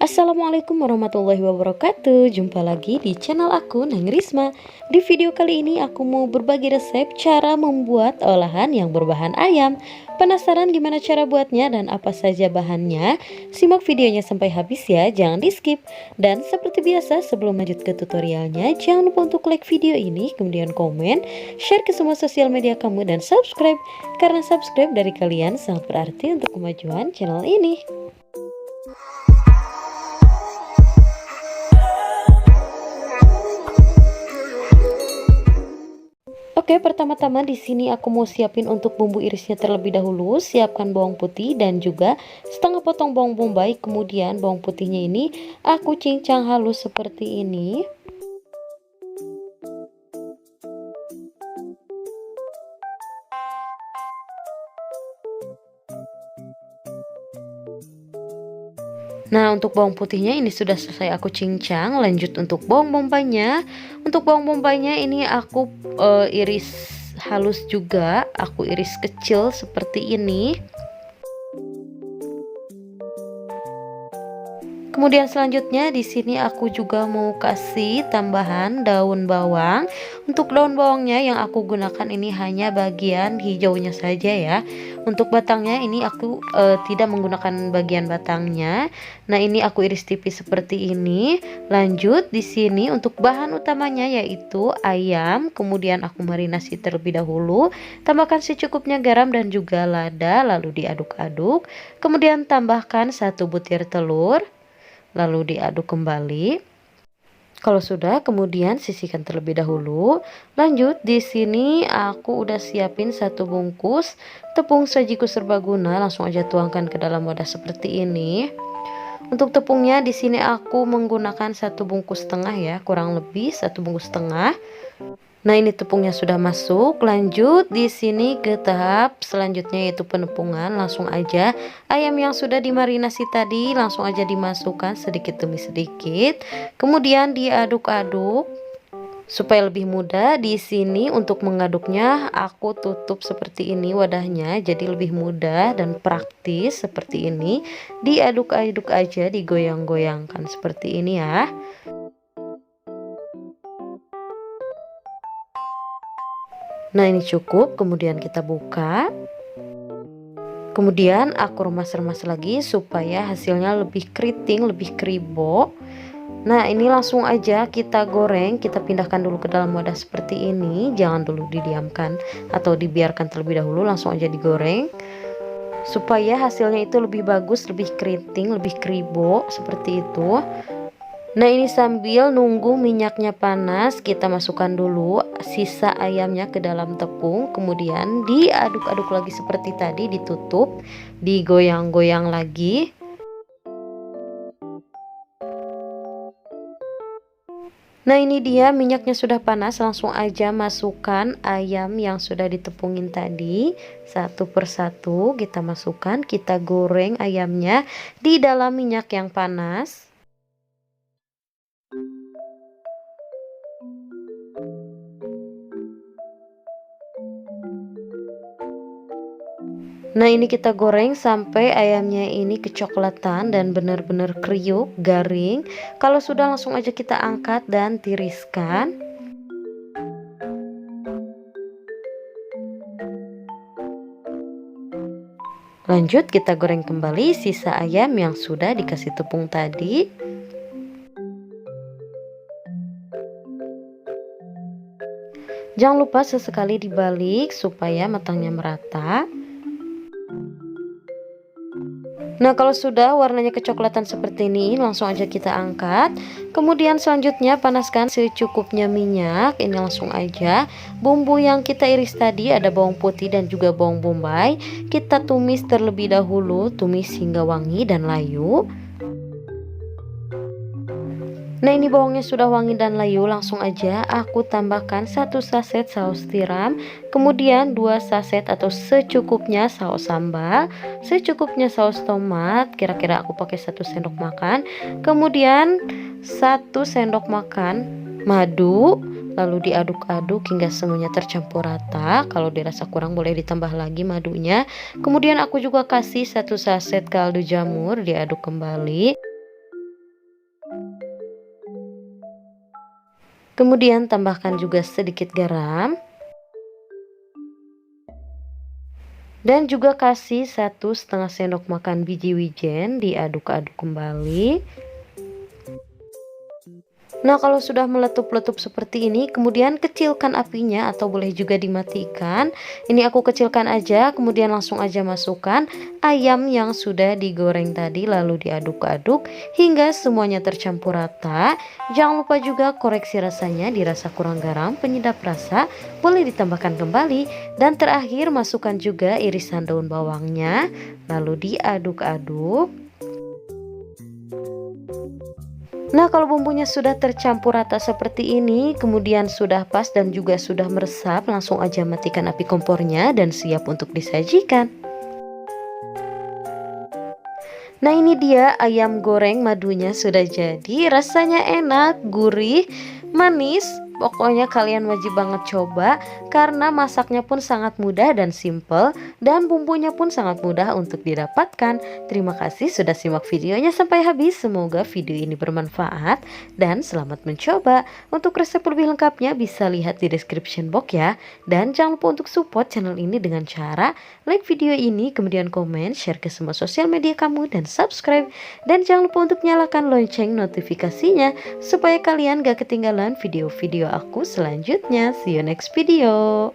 Assalamualaikum warahmatullahi wabarakatuh. Jumpa lagi di channel aku, Neng Risma. Di video kali ini aku mau berbagi resep cara membuat olahan yang berbahan ayam. Penasaran gimana cara buatnya dan apa saja bahannya? Simak videonya sampai habis ya, jangan di skip. Dan seperti biasa, sebelum lanjut ke tutorialnya, jangan lupa untuk like video ini, kemudian komen, share ke semua sosial media kamu, dan subscribe. Karena subscribe dari kalian sangat berarti untuk kemajuan channel ini. Oke, pertama-tama di sini aku mau siapin untuk bumbu irisnya terlebih dahulu. Siapkan bawang putih dan juga setengah potong bawang bombay. Kemudian bawang putihnya ini aku cincang halus seperti ini. Nah, untuk bawang putihnya ini sudah selesai aku cincang. Lanjut untuk bawang bombaynya. Untuk bawang bombaynya ini aku iris halus juga. Aku iris kecil seperti ini. Kemudian selanjutnya di sini aku juga mau kasih tambahan daun bawang. Untuk daun bawangnya yang aku gunakan ini hanya bagian hijaunya saja ya. Untuk batangnya ini aku tidak menggunakan bagian batangnya. Nah, ini aku iris tipis seperti ini. Lanjut di sini untuk bahan utamanya yaitu ayam. Kemudian aku marinasi terlebih dahulu. Tambahkan secukupnya garam dan juga lada, lalu diaduk-aduk. Kemudian tambahkan 1 butir telur. Lalu diaduk kembali. Kalau sudah, kemudian sisihkan terlebih dahulu. Lanjut di sini aku udah siapin 1 bungkus tepung sajiku serbaguna. Langsung aja tuangkan ke dalam wadah seperti ini. Untuk tepungnya di sini aku menggunakan 1 bungkus setengah ya, kurang lebih 1 bungkus setengah. Nah, ini tepungnya sudah masuk. Lanjut di sini ke tahap selanjutnya yaitu penepungan. Langsung aja ayam yang sudah dimarinasi tadi langsung aja dimasukkan sedikit demi sedikit. Kemudian diaduk-aduk supaya lebih mudah. Di sini untuk mengaduknya aku tutup seperti ini wadahnya, jadi lebih mudah dan praktis seperti ini. Diaduk-aduk aja, digoyang-goyangkan seperti ini ya. Nah, ini cukup. Kemudian kita buka. Kemudian aku remas-remas lagi supaya hasilnya lebih keriting, lebih kribo. Nah, ini langsung aja kita goreng. Kita pindahkan dulu ke dalam wadah seperti ini. Jangan dulu didiamkan atau dibiarkan terlebih dahulu, langsung aja digoreng supaya hasilnya itu lebih bagus, lebih keriting, lebih kribo seperti itu. Nah, ini sambil nunggu minyaknya panas, kita masukkan dulu sisa ayamnya ke dalam tepung. Kemudian diaduk-aduk lagi seperti tadi, ditutup, digoyang-goyang lagi. Nah, ini dia minyaknya sudah panas. Langsung aja masukkan ayam yang sudah ditepungin tadi. Satu persatu kita masukkan, kita goreng ayamnya di dalam minyak yang panas. Nah, ini kita goreng sampai ayamnya ini kecoklatan dan benar-benar kriuk, garing. Kalau sudah, langsung aja kita angkat dan tiriskan. Lanjut kita goreng kembali sisa ayam yang sudah dikasih tepung tadi. Jangan lupa sesekali dibalik supaya matangnya merata. Nah, kalau sudah warnanya kecoklatan seperti ini, langsung aja kita angkat. Kemudian selanjutnya panaskan secukupnya minyak. Ini langsung aja bumbu yang kita iris tadi, ada bawang putih dan juga bawang bombay. Kita tumis terlebih dahulu, tumis hingga wangi dan layu. Nah, ini bawangnya sudah wangi dan layu, langsung aja aku tambahkan 1 saset saus tiram, kemudian 2 saset atau secukupnya saus sambal, secukupnya saus tomat, kira-kira aku pakai 1 sendok makan, kemudian 1 sendok makan madu, lalu diaduk-aduk hingga semuanya tercampur rata. Kalau dirasa kurang boleh ditambah lagi madunya. Kemudian aku juga kasih 1 saset kaldu jamur, diaduk kembali. Kemudian tambahkan juga sedikit garam. Dan juga kasih 1,5 sendok makan biji wijen, diaduk-aduk kembali. Nah, kalau sudah meletup-letup seperti ini, kemudian kecilkan apinya atau boleh juga dimatikan. Ini aku kecilkan aja, kemudian langsung aja masukkan ayam yang sudah digoreng tadi, lalu diaduk-aduk hingga semuanya tercampur rata. Jangan lupa juga koreksi rasanya, dirasa kurang garam, penyedap rasa, boleh ditambahkan kembali. Dan terakhir masukkan juga irisan daun bawangnya, lalu diaduk-aduk. Nah, kalau bumbunya sudah tercampur rata seperti ini, kemudian sudah pas dan juga sudah meresap, langsung aja matikan api kompornya dan siap untuk disajikan. Nah, ini dia ayam goreng madunya sudah jadi. Rasanya enak, gurih, manis. Pokoknya kalian wajib banget coba karena masaknya pun sangat mudah dan simple, dan bumbunya pun sangat mudah untuk didapatkan. Terima kasih sudah simak videonya sampai habis. Semoga video ini bermanfaat dan selamat mencoba. Untuk resep lebih lengkapnya bisa lihat di description box ya. Dan jangan lupa untuk support channel ini dengan cara like video ini, kemudian komen, share ke semua sosial media kamu, dan subscribe. Dan jangan lupa untuk nyalakan lonceng notifikasinya supaya kalian gak ketinggalan video-video aku selanjutnya. See you next video.